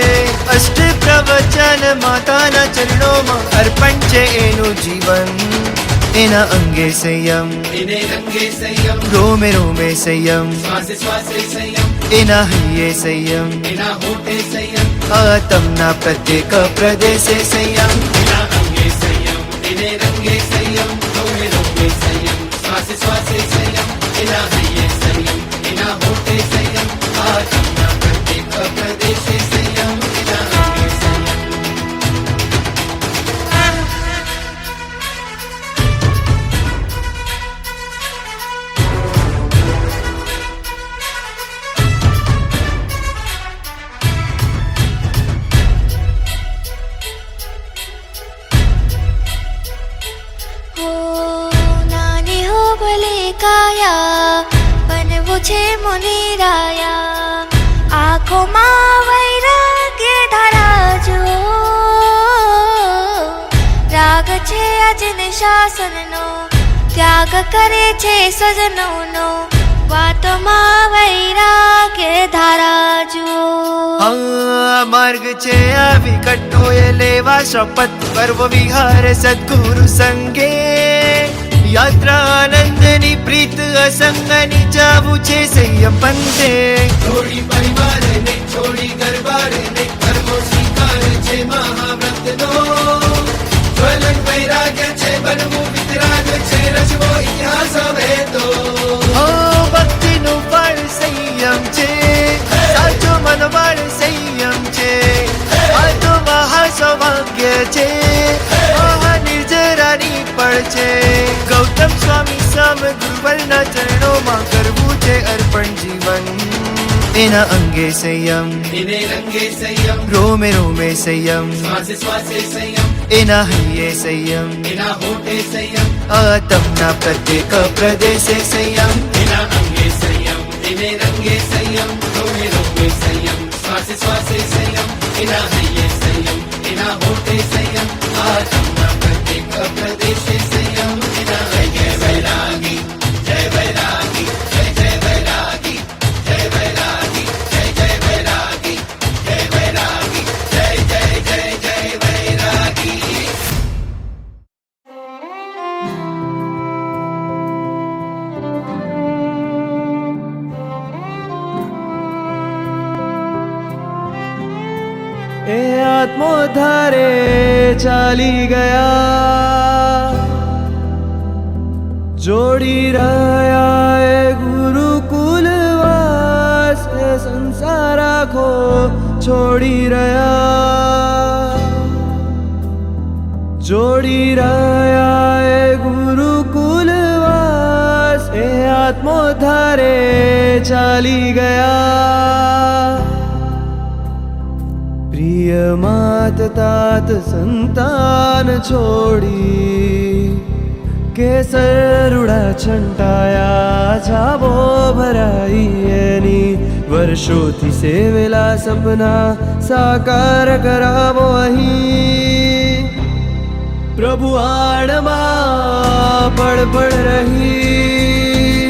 અષ્ટ પ્રવચન માતાના ચરણોમાં અર્પણ છે એનું જીવન. એના અંગે સંયમ, એને રંગે સંયમ, રોમે રોમે સંયમ, શ્વાસે શ્વાસે સંયમ, એના હૈયે સંયમ, એના હોઠે સંયમ, આત્મના પ્રત્યેક પ્રદેશે સંયમ. એના અંગે સંયમ, એને રંગે સંયમ, રોમે રોમે સંયમ, શ્વાસે શ્વાસે સંયમ, એના હૈયે સંયમ, એના હોઠે સંયમ, આત્મના પ્રત્યેક પ્રદેશે સંયમ. એના અંગે સંયમ. હો નાની હો ભલે કાયા, બનવું છે મુનિરાયા. આંખોમાં વૈરાગ્ય ધારા જો, રાગ છે અજન શાસનનો, ત્યાગ કરે છે સ્વજનોનો. વાતોમાં વૈરાગ્ય ધારા જો. આ માર્ગ છે આ વિકટો એ લેવા શપથ, કરવો વિહાર સદગુરુ સંગે. યાત્રા આનંદની પ્રીત અસંગની જાવું છે સંયમ પંથે. છોડી પરિવારને છોડી ગરબારને કરવો સ્વીકાર છે મહાવ્રતનો. જ્વલન વૈરાગ્ય છે બનવું વિતરાગ છે, રચવો ઇતિહાસ હવે તો. ભક્તિનું ફળ સંયમ છે, સાચો મનોબળ સંયમ છે, આ તો મહાસૌભાગ્ય છે, મહાનિર્જરાની પળ છે. ગૌતમ સ્વામી સમ ગુરુવરના ચરણોમાં કરવું છે અર્પણ જીવન. એના અંગે સંયમ, એને રંગે સંયમ, રોમે રોમે સંયમ, શ્વાસે શ્વાસે સંયમ, એના હૈયે સંયમ, એના હોઠે સંયમ, આત્મના પ્રત્યેક પ્રદેશે સંયમ. એના અંગે સંયમ, એને રંગે સંયમ, રોમે રોમે સંયમ, શ્વાસે શ્વાસે સંયમ, એના હૈયે સંયમ, એના હોઠે સંયમ, આત્મના પ્રત્યેક પ્રદેશે સંયમ. એના હૈયે વૈરાગી, જય વૈરાગી, જય જય વૈરાગી, જય વૈરાગી, જય જય વૈરાગી, જય વૈરાગી, જય જય જય જય વૈરાગી. એ આત્મોદ્ધારે ચાલી ગયા, જોડી રહ્યા એ ગુરુકુલવાસ. એ સંસાર આખો છોડી રહ્યા, જોડી રહ્યા એ ગુરુકુલવાસ. એ આત્મોદ્ધારે ચાલી ગયા, પ્રિય માત તાત સંતાન છોડી. કેસરુડા છંટાયા, છાવો ભરાઈ એની. વર્ષોથી સેવેલા સપના સાકાર કરાવો અહીં. પ્રભુ આડમાં પડ પડ રહી,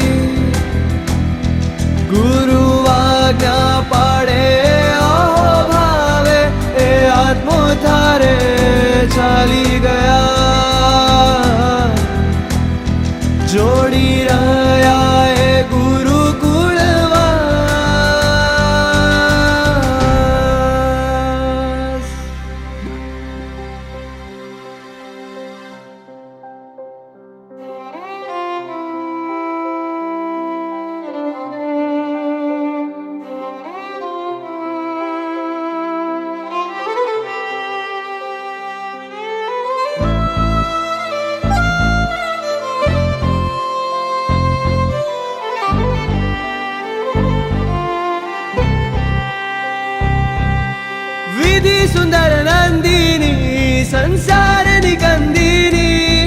ગુરુ આજ્ઞા પાડે ભાવે. એ આત્મોદ્ધારે ચાલી ગયા, જોડી રહ્યા એ ગુરુકુળવાસ. નિધિ સુંદર નંદિની સંસાર નિકંદિની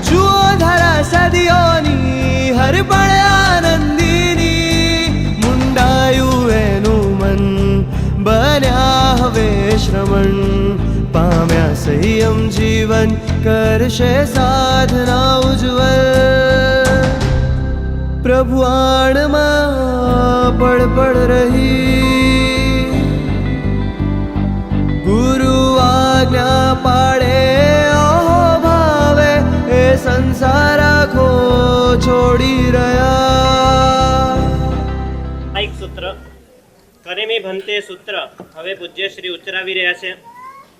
જુઓ ધરા સદીઓની હર પળ આનંદિની મુંડાયું એનું મન બન્યા હવે શ્રમણ પામ્યા સંયમ જીવન કરશે સાધના ઉજ્જવલ પ્રભુ આણમાં પળ પળ રહી ગુરુ આજ્ઞા પાડે ઓહો ભાવે એ સંસાર આખો છોડી રહ્યા. એક સૂત્ર કરેમી ભંતે સૂત્ર હવે પૂજ્ય શ્રી ઉચ્ચારાવી રહ્યા છે.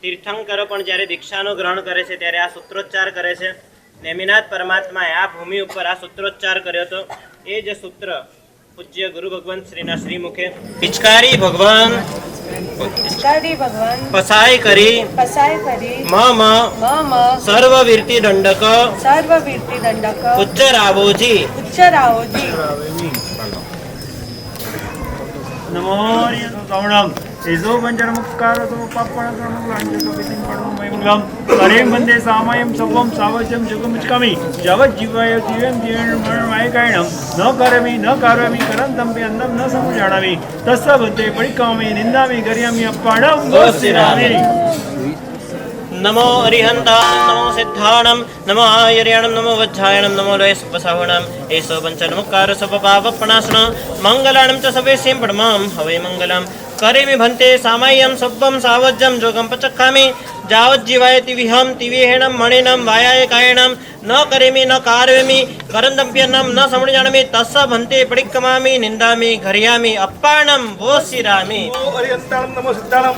તીર્થંકરો પણ જ્યારે દીક્ષાનું ગ્રહણ કરે છે ત્યારે આ સૂત્રોચ્ચાર કરે છે. નેમિનાથ પરમાત્માએ આ ભૂમિ ઉપર આ સૂત્રોચ્ચાર કર્યો હતો. એ જ સૂત્ર પૂજ્ય ગુરુ ભગવાન શ્રીના શ્રીમુખે પિચકારી ભગવાન પસાય કરી મમ સર્વવીરતી દંડક ઉચ્ચરાવોજી. નમો શ્રવણમ એસો પંચરમુક્કાર મંગલમ હરેમ વંદે સામયમ સર્વમ સાવજ્યમ જગમુચકામી જવત જીવાય જીવન જીવન મરણમાયકાયણમ ન કરમી ન કારમી કરંતમ્પી અંદમ ન સમજાણામી તસ્સ બુદ્ધે પડિકામી નિંદામી ગર્યામી અપ્પાણમ ગોસ્તિરામી. નમો અરિહંતાણમ નમો સિદ્ધાણમ નમો આયર્યાણમ નમો વજ્જાયણમ નમો લોય સપસાવણમ એસો પંચનમુક્કાર સપપાવપણાસન મંગલાણમ ચ સવેસીમ પડમમ હવે મંગલમ કરેમી ભંતે સામાય્યમ સબ્બમ સાવજ્યમ જોગમ પચક્ખામી જાવત જીવાયતિ વિહમ તિવિહેણમ મણિનમ વાયાય કાયણમ ન કરેમી ન કારવેમી કરંદમ્પ્યનમ ન સમજાણમી તસ્સ ભંતે પડિક્કમામી નિંદામી ઘર્યામી અપ્પાણમ વોસિરામી. નમો અરિહંતાણમ નમો સિદ્ધાણમ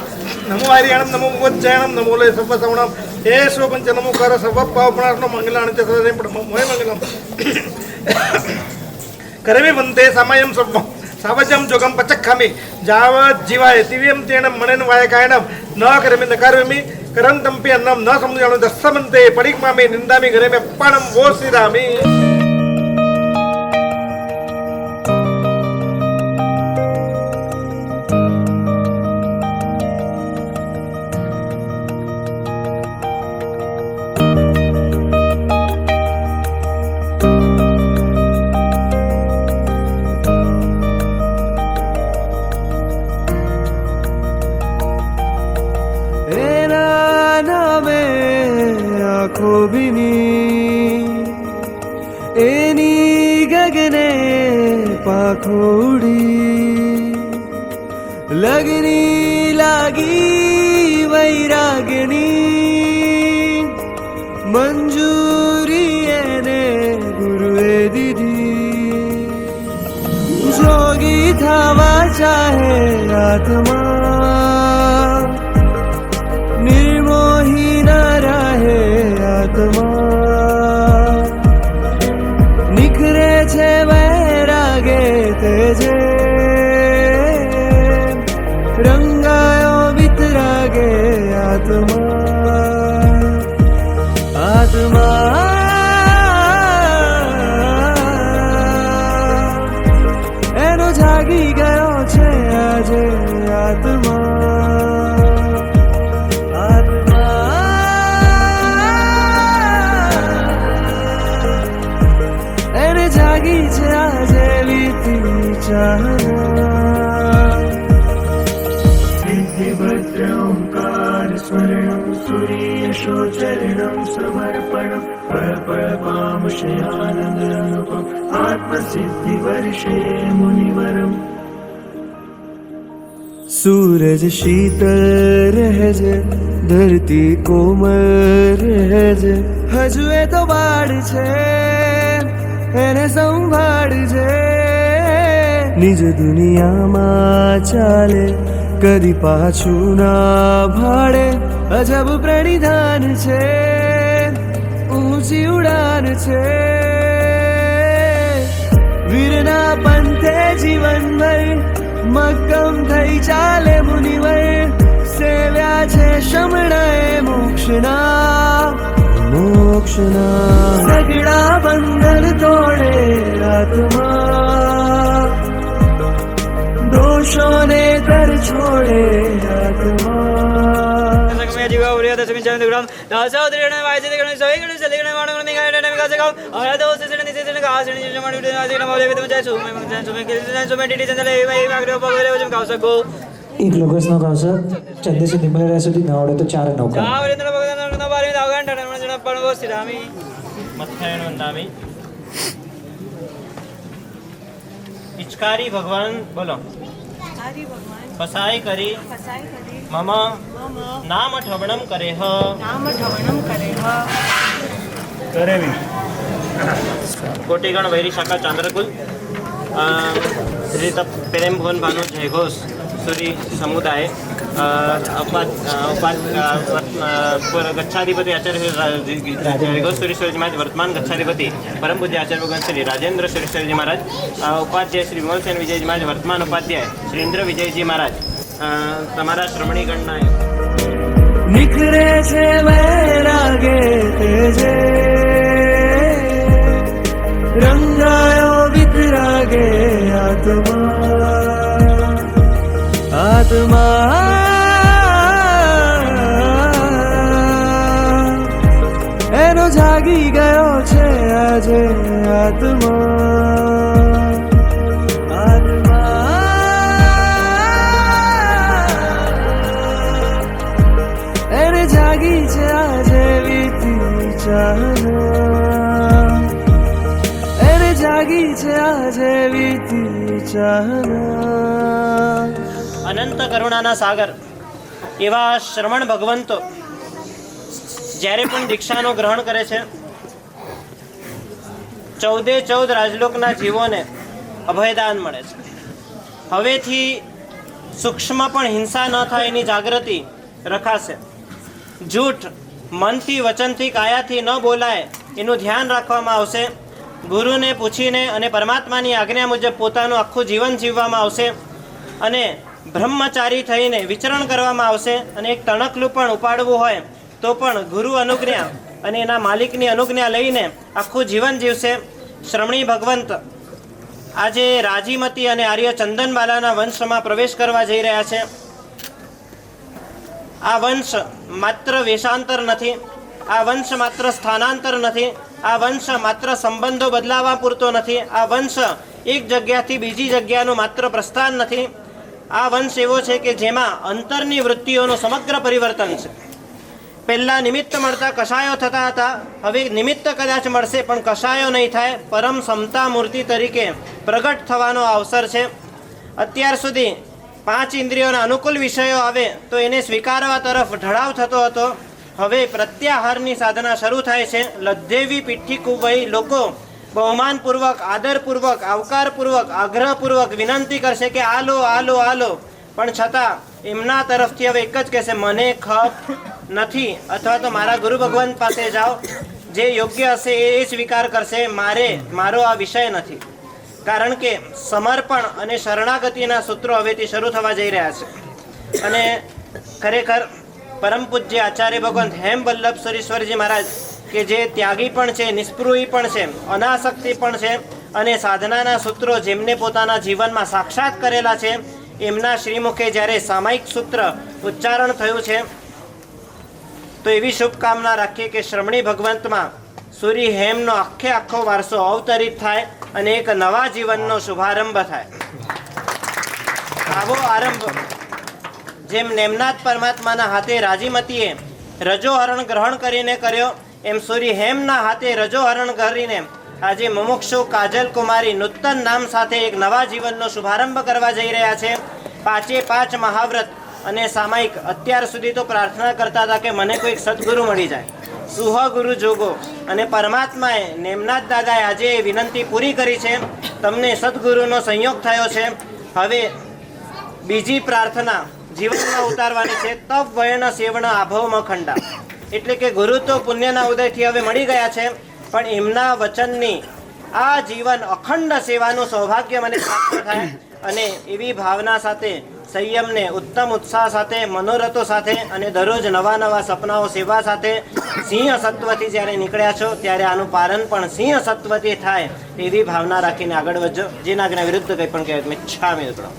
નમો આર્યાણમ નમો વજ્જાયણમ નમો લય સર્વસવણમ એસો પંચનમુકાર સર્વપાવપણાસનો મંગલાણ ચ સદૈવ પડમમ હોય મંગલમ કરેમી વંદે સામયમ સબ્બમ સાવજ્યમ જોગમ પચક્ખામી જાવત જીવાય દિવ્યમ તેણ મણેન વાય કાયણમ ન કરમી નકારમી કરંતમ્પી અન્નમ ન સમજાણું દસ્સમંતે પડિક્મામી નિંદામી ઘરેમે અપ્પાણમ વોસિરામી. એની ગગને પાખોડી લગની લાગી વૈરાગની મંજૂરી એને ગુરુએ દીધી જોગી થવા ચાહે આત્મા નિર્મોહી ન રહે આત્મા નિખરે છે વૈરાગે તેજે રંગાયો વિતરાગે આત્મા આત્મા એનો જાગી ગયો છે આજે આત્મા જાગી છે આજે લીધી ચાહના સિદ્ધિભદ્ર ઓંકાર સ્મરણમ સૂર્યશોચરણમ સમર્પણમ પળ પળ પામશયાનંદ અનુપમ આત્મસિદ્ધિ વર્ષે મુનિવરમ. સૂરજ શીતળ રહેજે ધરતી કોમળ રહેજે હજુ એ તો બાળ છે એને સંભાળજે નિજ દુનિયામાં ચાલે કદી પાછું ના ભાડે અજબ પ્રણિધાન છે ઊંચી ઉડાન છે વીરના પંથે જીવનભર મક્કમ થઈ ચાલે મુનિવર સેવ્યા છે શમણાએ મોક્ષના સગડા બંધન તોડે આત્મા દોષોને તર છોડે આત્મા જીવા ઉરિયા દશમી ચાંદ ગ્રામ દાસા ઉદરેણ વાયસે ગણ સવે ગણ સલે ગણ માણ ગણ નિગાય ને વિકાસ ગામ આયા દોસ સેને નિસે સેને કા સેને જમાણી ઉડે આજે નમાલે વિદમ જાય સુમે મંગજન સુમે કિલજન સુમે ટીટી ચંદલે એવા એવા ગ્રહ પગરે વજમ કાવ સકો એક લોકોસનો ગાવસો ચંદેસી નિમલે સુધી ન આવડે તો 4 નૌકા આવરેન્દ્ર ભગવાન ન બારી દાવગણ ઠણ જણ પણ વસિરામી મથાયણ વંદામી પિચકારી ભગવાન બોલો ફસાઈ કરી મમ નામ ઠવણમ કરે કરેવી કોટીગણ વૈરી શાખા ચાંદ્રકુલ શ્રી તપ પ્રેમ ભુવન ભાનુ જયઘોષ સુરી સમુદાય गच्छाधिपति आचार्य जयघोष सुरेश्वरजी महाराज वर्तमान गच्छाधिपति परम पूज्य आचार्य भगवान श्री राजेंद्र सुरेश्वरजी महाराज उपाध्याय श्री विमल सेन विजयजी महाराज वर्तमान उपाध्याय श्री इंद्र विजयजी महाराज तमारा श्रमणी गणना निखरे से वैरागे तेजे रंगायो वितरागे आत्मा आत्मा एनो जागी गयो छे आजे आत्मा आत्मा एने जागी छे आजे वीती चाहना एने जागी छे आजे वीती चाहना અનંત કરુણાના સાગર એવા શ્રમણ ભગવંતો જ્યારે પણ દીક્ષાનું ગ્રહણ કરે છે 14 રાજલોકના જીવોને અભયદાન મળે છે. હવેથી સૂક્ષ્મ પણ હિંસા ન થાય એની જાગૃતિ રખાશે. જૂઠ મનથી વચનથી કાયાથી ન બોલાય એનું ધ્યાન રાખવામાં આવશે. ગુરુને પૂછીને અને પરમાત્માની આજ્ઞા મુજબ પોતાનું આખું જીવન જીવવામાં આવશે અને બ્રહ્મચારી થઈને વિચરણ કરવામાં આવશે. અને એક તણકલું પણ ઉપાડવું હોય તો પણ ગુરુ અનુજ્ઞા અને એના માલિકની અનુજ્ઞા લઈને આખું જીવન જીવશે. શ્રમણી ભગવંત આજે રાજીમતી અને આર્ય ચંદનબાલાના વંશમાં પ્રવેશ કરવા જઈ રહ્યા છે. આ વંશ માત્ર વેશાંતર નથી, આ વંશ માત્ર સ્થાનાંતર નથી, આ વંશ માત્ર સંબંધો બદલાવા પૂરતો નથી, આ વંશ એક જગ્યાથી બીજી જગ્યાનું માત્ર પ્રસ્થાન નથી. આ વંશ એવો છે કે જેમાં અંતરની વૃત્તિઓનું સમગ્ર પરિવર્તન છે. પહેલાં નિમિત્ત મળતા કષાયો થતા હતા, હવે નિમિત્ત કદાચ મળશે પણ કષાયો નહીં થાય, પરમ સમતા મૂર્તિ તરીકે પ્રગટ થવાનો અવસર છે. અત્યાર સુધી 5 ઇન્દ્રિયોના અનુકૂળ વિષયો આવે તો એને સ્વીકારવા તરફ ઢળાવ થતો હતો. હવે પ્રત્યાહારની સાધના શરૂ થાય છે. લદ્દેવી પીઠી કુવઈ લોકો બહુમાનપૂર્વક, આદરપૂર્વક, આવકારપૂર્વક, આગ્રહપૂર્વક વિનંતી કરશે કે આલો આલો આલો, પણ છતાં એમના તરફથી હવે એક જ કહેશે મને ખપ નથી, અથવા તો મારા ગુરુ ભગવાન પાસે જાઓ, જે યોગ્ય હશે એ સ્વીકાર કરશે, મારો આ વિષય નથી. કારણ કે સમર્પણ અને શરણાગતિના સૂત્રો હવેથી શરૂ થવા જઈ રહ્યા છે. અને ખરેખર પરમ પૂજ્ય આચાર્ય ભગવાન હેમ વલ્લભ સુરેશ્વરજી મહારાજ કે જે ત્યાગી પણ છે, નિષ્પૃહી પણ છે, અનાસક્તિ પણ છે અને સાધનાના સૂત્રો જેમને પોતાના જીવનમાં સાક્ષાત કરેલા છે, એમના શ્રીમુખે જ્યારે સામાયિક સૂત્ર ઉચ્ચારણ થયું છે તો એવી શુભકામના રાખીએ કે શ્રમણી ભગવંતમાં સૂરી હેમનો આખો વારસો અવતરિત થાય અને એક નવા જીવનનો શુભારંભ થાય. આવો આરંભ જેમ નેમનાથ પરમાત્માના હાથે રાજીમતીએ રજોહરણ ગ્રહણ કરીને કર્યો, એમ સૂરી હેમના હાથે રજોહરણ કરીને આજે મુમુક્ષુ કાજલ કુમારી નૂતન નામ સાથે એક નવા જીવનનો શુભારંભ કરવા જઈ રહ્યા છે. 5 મહાવ્રત અને સામાયિક અત્યાર સુધી તો પ્રાર્થના કરતા હતા કે મને કોઈક સદગુરુ મળી જાય, સુહગુરુ જોગો, અને પરમાત્માએ નેમનાથ દાદાએ આજે વિનંતી પૂરી કરી છે. તમને સદગુરુનો સંયોગ થયો છે. હવે બીજી પ્રાર્થના જીવનમાં ઉતારવાની છે. તપ વયન સેવણ આભવમ ખંડા, એટલે કે ગુરુ તો પુણ્યના ઉદયથી હવે મળી ગયા છે, પણ એમના વચનની આ જીવન અખંડ સેવાનું સૌભાગ્ય મને પ્રાપ્ત થાય. અને એવી ભાવના સાથે, સંયમને ઉત્તમ ઉત્સાહ સાથે, મનોરથો સાથે અને દરરોજ નવા સપનાઓ સેવા સાથે સિંહ સત્વથી જ્યારે નીકળ્યા છો ત્યારે આનું પાલન પણ સિંહ સત્વથી થાય એવી ભાવના રાખીને આગળ વધજો. જેના આજ્ઞા વિરુદ્ધ કંઈ પણ કહેવાય મિચ્છામિ દુક્કડમ.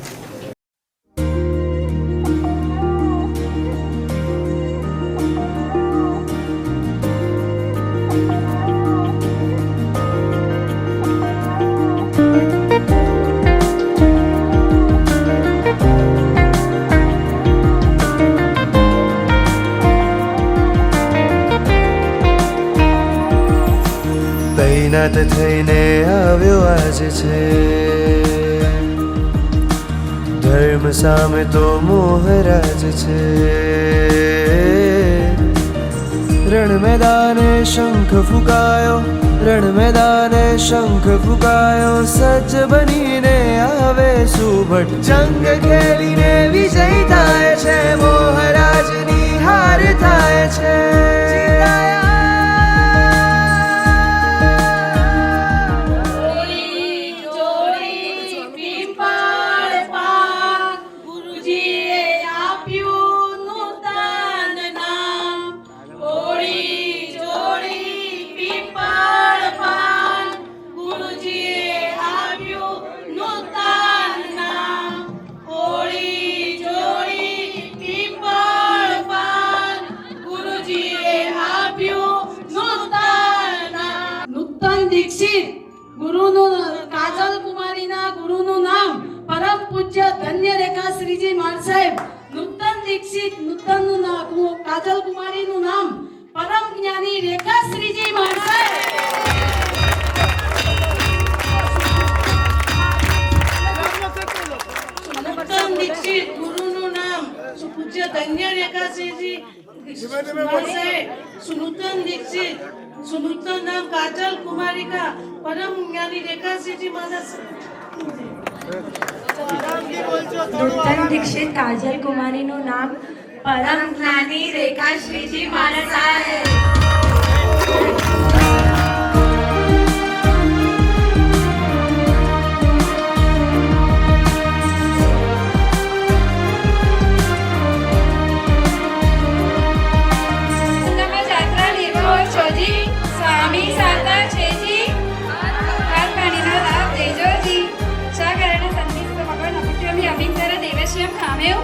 નિર્ઘાત થઈને આવ્યો આજ છે. ધર્મ સામે તો મોહરાજ છે. રણ મેદાને શંખ ફૂંકાયો, રણ મેદાને શંખ ફૂંકાયો, સજ્જ બનીને આવે સુભટ. જંગ ખેલીને વિજય થાય છે, મોહરાજની હાર થાય છે. કાજલ કુમારીના ગુરુનું નામ પરમ પૂજ્ય ધન્ય રેખા શ્રીજી મહારાજ સાહેબ. નૂતન દીક્ષિત, નૂતનનું નામ કાજલ કુમારીનું નામ પરમ જ્ઞાની રેખા શ્રીજી મહારાજ સાહેબ. નૂતન દીક્ષિત ગુરુનું નામ પૂજ્ય ધન્ય રેખા શ્રીજી મહારાજ સાહેબ. સુનૂતન દીક્ષિત, सुनूतन नाम काजल कुमारी का परम ज्ञानी रेखा जी महाराज. નૂતન દીક્ષિત કાજલ કુમારીનું નામ પરમ જ્ઞાની રેખા શ્રીજી મહારાજ સાહેબ. स्वामी साता छेजी हात पाणीनो लाभ देजोजी सागरण संदेश भगवान अपुट्यमी अभिंसर देवश्यम कामेव.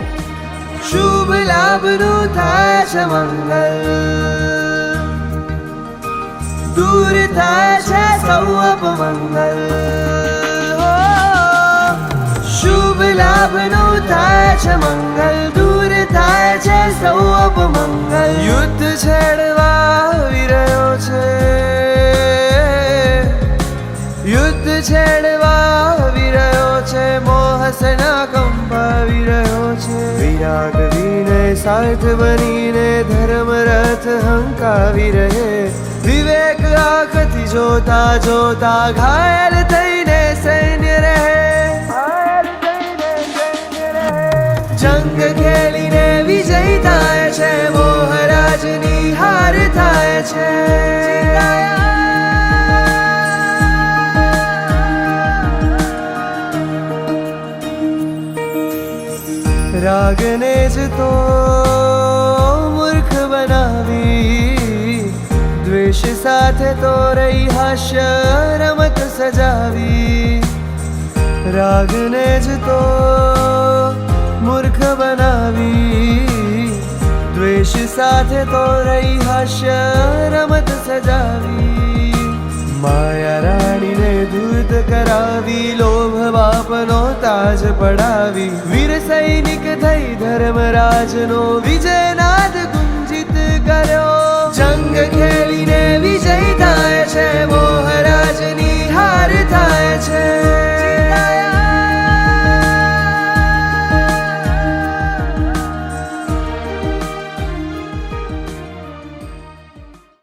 શુભ લાભનું થાય છે મંગલ, દૂર થાય છે સૌ અપમંગલ. શુભ લાભનું થાય છે મંગલ, દૂર થાય છે સૌ અપમંગલ. યુદ્ધ છેડવા આવી રહ્યો છે, યુદ્ધ છેડવા આવી રહ્યો છે, મોહસના કંપાવી રહ્યો છે. વિરાગ વિનય સાથ બનીને ધર્મ રથ હંકાવી રહે. વિવેક આંખથી જોતા જોતા ઘાયલ થઈને સૈન્ય રહે. જંગ ખેલીને વિજય થાય છે, મોહરાજની હાર થાય છે. રાગને જ તો મૂર્ખ બનાવી, દ્વેષ સાથે તો રહી હાસ્ય રમત સજાવી. રાગને જ તો મૂર્ખ બનાવી, દ્વેષ સાથે તો રહી હાસ્ય રમત સજાવી. માયા રાણીને ધૂર્ત કરાવી, લોભ બાપનો તાજ પડાવી. વીર સૈનિક થઈ ધર્મરાજનો વિજય